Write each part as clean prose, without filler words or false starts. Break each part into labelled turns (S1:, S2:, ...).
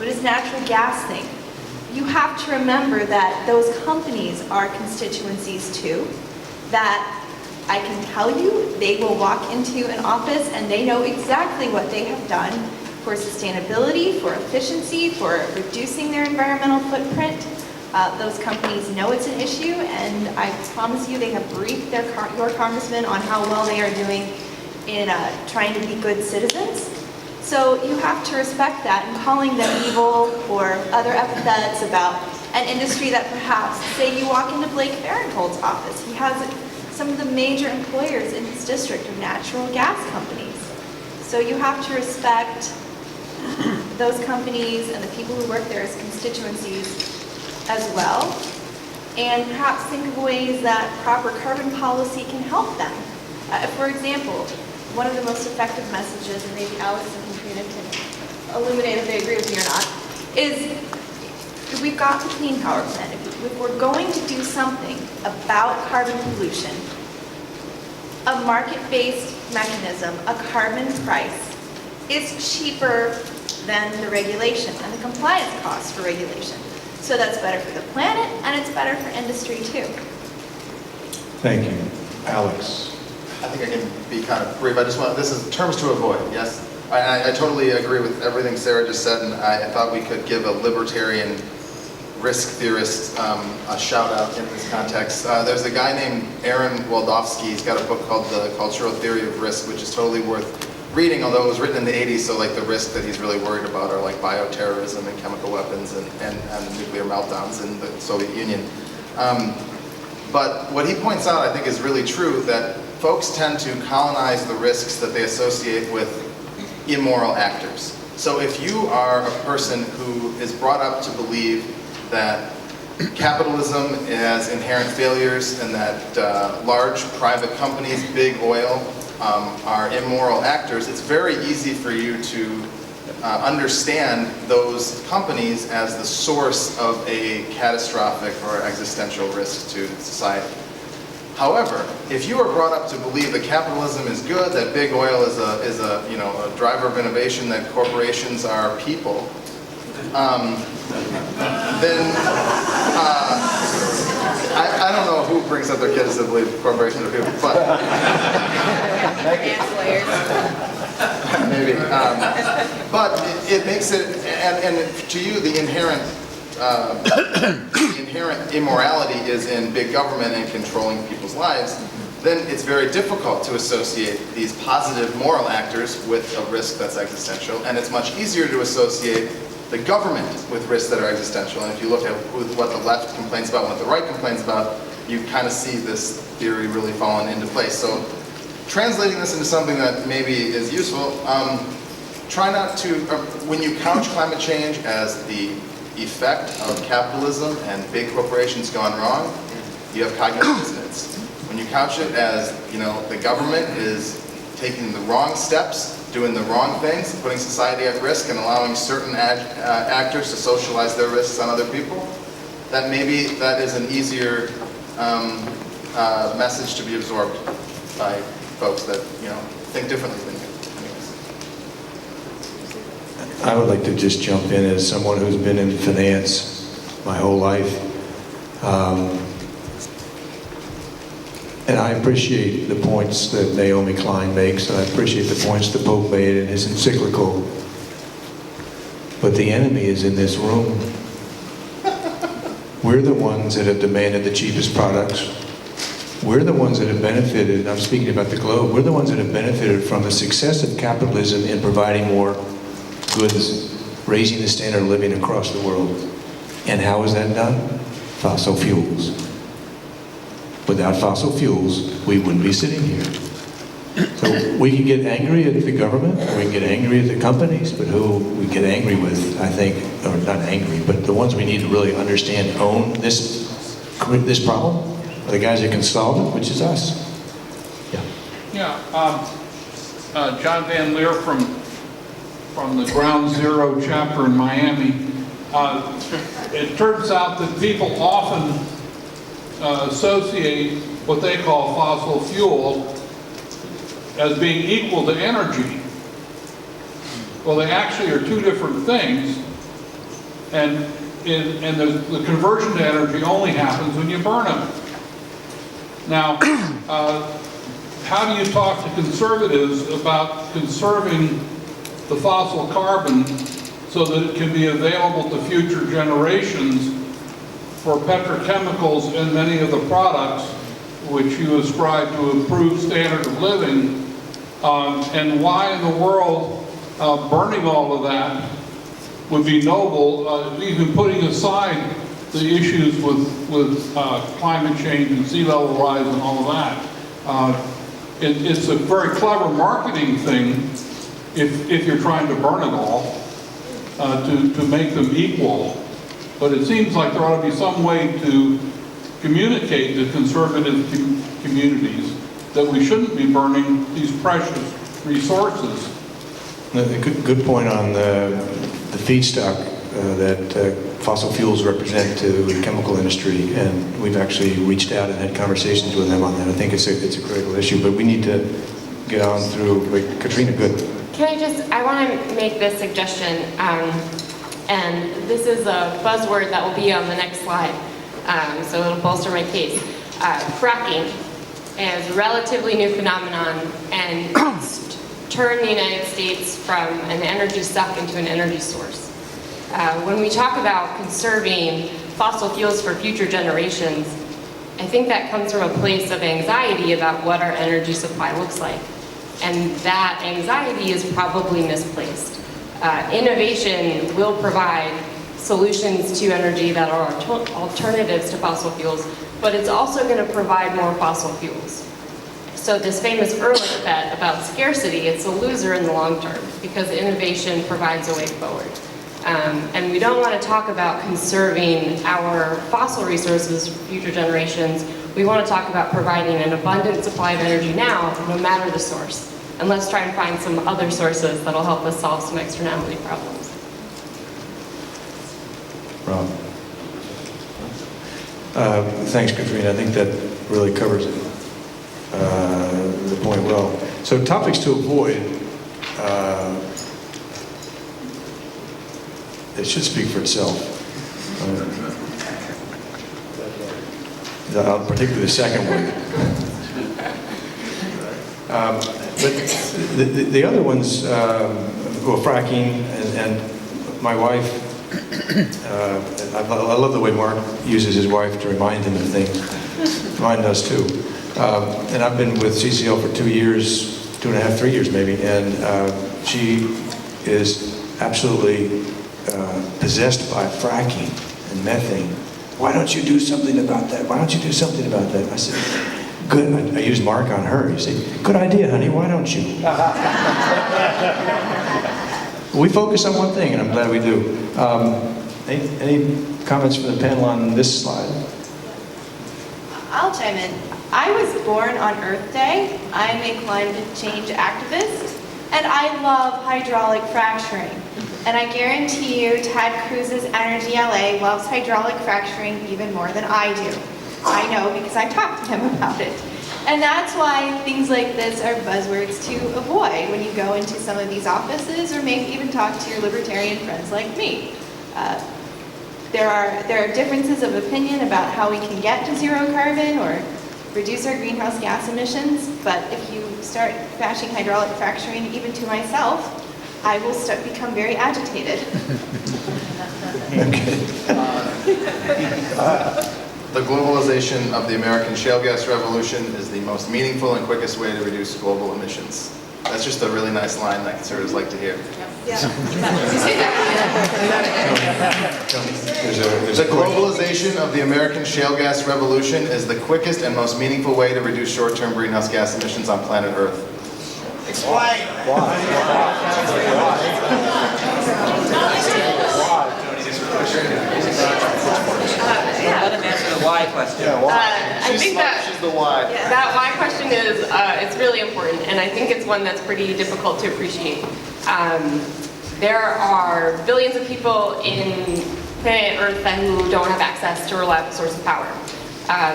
S1: What does natural gas think? You have to remember that those companies are constituencies too, that I can tell you they will walk into an office and they know exactly what they have done for sustainability, for efficiency, for reducing their environmental footprint. Those companies know it's an issue, and I promise you they have briefed your congressman on how well they are doing in trying to be good citizens. So you have to respect that, and calling them evil or other epithets about an industry that perhaps, say you walk into Blake Farenthold's office, he has some of the major employers in his district are natural gas companies. So you have to respect those companies and the people who work there as constituencies as well, and perhaps think of ways that proper carbon policy can help them. For example, one of the most effective messages, and maybe Alex and Katrina can illuminate if they agree with me or not, is we've got the Clean Power Plan. If we're going to do something about carbon pollution, a market-based mechanism, a carbon price, is cheaper than the regulation and the compliance costs for regulation. So that's better for the planet, and it's better for industry too.
S2: Thank you. Alex.
S3: I think I can be kind of brief. This is terms to avoid, yes? I totally agree with everything Sarah just said, and I thought we could give a libertarian risk theorist a shout out in this context. There's a guy named Aaron Waldowski. He's got a book called The Cultural Theory of Risk, which is totally worth reading, although it was written in the 80s, so like the risk that he's really worried about are like bioterrorism and chemical weapons and nuclear meltdowns in the Soviet Union. But what he points out, I think, is really true, that folks tend to colonize the risks that they associate with immoral actors. So if you are a person who is brought up to believe that capitalism has inherent failures and that large private companies, big oil, are immoral actors, it's very easy for you to understand those companies as the source of a catastrophic or existential risk to society. However, if you are brought up to believe that capitalism is good, that big oil is a driver of innovation, that corporations are people, then I don't know who brings up their kids to believe corporations are people, but maybe. But it makes it, and to you, the inherent immorality is in big government and controlling people's lives. Then it's very difficult to associate these positive moral actors with a risk that's existential, and it's much easier to associate the government with risks that are existential. And if you look at what the left complains about, what the right complains about, you kind of see this theory really falling into place. So translating this into something that maybe is useful, try not to, when you couch climate change as the effect of capitalism and big corporations gone wrong, you have cognitive dissonance. When you couch it as, the government is taking the wrong steps, doing the wrong things, putting society at risk and allowing certain actors to socialize their risks on other people, that maybe that is an easier message to be absorbed by folks that think differently than you. Anyways.
S2: I would like to just jump in as someone who's been in finance my whole life. And I appreciate the points that Naomi Klein makes, and I appreciate the points the Pope made in his encyclical. But the enemy is in this room. We're the ones that have demanded the cheapest products. We're the ones that have benefited, I'm speaking about the globe, we're the ones that have benefited from the success of capitalism in providing more goods, raising the standard of living across the world. And how is that done? Fossil fuels. Without fossil fuels, we wouldn't be sitting here. So we can get angry at the government, we can get angry at the companies, but who we get angry with, I think, or not angry, but the ones we need to really understand, own this problem, are the guys that can solve it, which is us.
S4: John Van Leer from the Ground Zero chapter in Miami. It turns out that people often associate what they call fossil fuel as being equal to energy. Well, they actually are two different things. And the conversion to energy only happens when you burn them. Now, how do you talk to conservatives about conserving the fossil carbon so that it can be available to future generations for petrochemicals and many of the products which you ascribe to improved standard of living? And why in the world burning all of that would be noble, even putting aside the issues with climate change and sea level rise and all of that. It's a very clever marketing thing if you're trying to burn it all to make them equal. But it seems like there ought to be some way to communicate to conservative communities that we shouldn't be burning these precious resources.
S2: Good point on the feedstock that fossil fuels represent to the chemical industry, and we've actually reached out and had conversations with them on that. I think it's a critical issue, but we need to get on through. Wait, Katrina, good.
S5: I want to make this suggestion, and this is a buzzword that will be on the next slide, so it'll bolster my case. Fracking is a relatively new phenomenon, and it's turned the United States from an energy suck into an energy source. When we talk about conserving fossil fuels for future generations, I think that comes from a place of anxiety about what our energy supply looks like. And that anxiety is probably misplaced. Innovation will provide solutions to energy that are alternatives to fossil fuels, but it's also going to provide more fossil fuels. So this famous Ehrlich bet about scarcity, it's a loser in the long term because innovation provides a way forward. And we don't want to talk about conserving our fossil resources for future generations. We want to talk about providing an abundant supply of energy now, no matter the source. And let's try and find some other sources that'll help us solve some externality problems.
S2: Rob. Thanks, Katrina. I think that really covers it, the point well. So topics to avoid. It should speak for itself. Particularly the second one. But the other ones, fracking, and my wife, I love the way Mark uses his wife to remind him of things. Mine does too. And I've been with CCL for 2 years, 2.5, 3 years maybe, and she is absolutely possessed by fracking and methane. Why don't you do something about that? Why don't you do something about that? I said, good. I used Mark on her. You say, good idea, honey. Why don't you? We focus on one thing, and I'm glad we do. Any comments from the panel on this slide?
S1: I'll chime in. I was born on Earth Day. I'm a climate change activist, and I love hydraulic fracturing. And I guarantee you, Ted Cruz's Energy LA loves hydraulic fracturing even more than I do. I know because I talked to him about it. And that's why things like this are buzzwords to avoid when you go into some of these offices, or maybe even talk to your libertarian friends like me. There are differences of opinion about how we can get to zero carbon or reduce our greenhouse gas emissions, but if you start bashing hydraulic fracturing, even to myself, I will become very agitated.
S3: The globalization of the American shale gas revolution is the most meaningful and quickest way to reduce global emissions. That's just a really nice line that conservatives like to hear. The globalization of the American shale gas revolution is the quickest and most meaningful way to reduce short-term greenhouse gas emissions on planet Earth. Explain. Why?
S6: Let him answer the why question.
S5: I think
S3: She's the why.
S5: that why question is it's really important, and I think it's one that's pretty difficult to appreciate. There are billions of people in planet Earth who don't have access to a reliable source of power.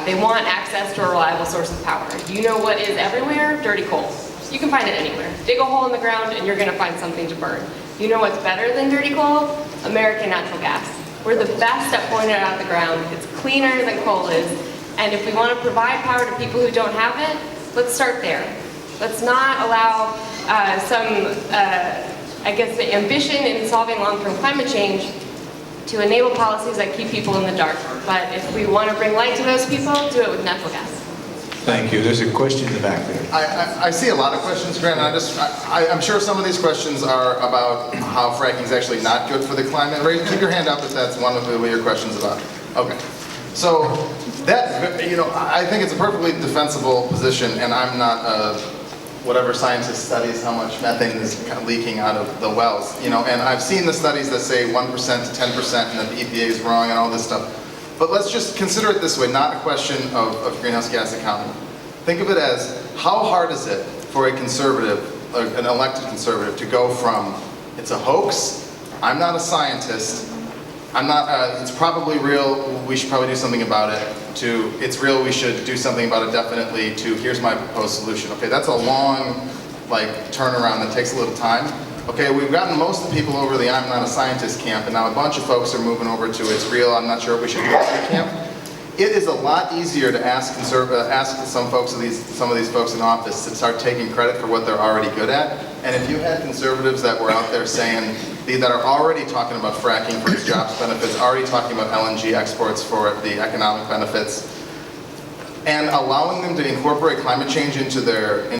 S5: They want access to a reliable source of power. You know what is everywhere? Dirty coal. You can find it anywhere. Dig a hole in the ground and you're going to find something to burn. You know what's better than dirty coal? American natural gas. We're the best at pulling it out of the ground. It's cleaner than coal is. And if we want to provide power to people who don't have it, let's start there. Let's not allow I guess, the ambition in solving long-term climate change to enable policies that keep people in the dark. But if we want to bring light to those people, do it with natural gas.
S2: Thank you. There's a question in the back there.
S3: I see a lot of questions, Grant, and I'm sure some of these questions are about how fracking is actually not good for the climate. Keep your hand up if that's one of your questions about. Okay. So that, I think it's a perfectly defensible position, and I'm not whatever scientist studies how much methane is kind of leaking out of the wells, and I've seen the studies that say 1% to 10% and that the EPA is wrong and all this stuff. But let's just consider it this way, not a question of greenhouse gas accounting. Think of it as, how hard is it for a conservative, an elected conservative, to go from, it's a hoax, I'm not a scientist, it's probably real, we should probably do something about it, to it's real, we should do something about it definitely, to here's my proposed solution. Okay, that's a long turnaround that takes a little time. Okay, we've gotten most of the people over the I'm not a scientist camp, and now a bunch of folks are moving over to it's real, I'm not sure if we should do it camp. It is a lot easier to ask some of these folks in office to start taking credit for what they're already good at. And if you had conservatives that were out there saying, that are already talking about fracking for its jobs benefits, already talking about LNG exports for the economic benefits, and allowing them to incorporate climate change into their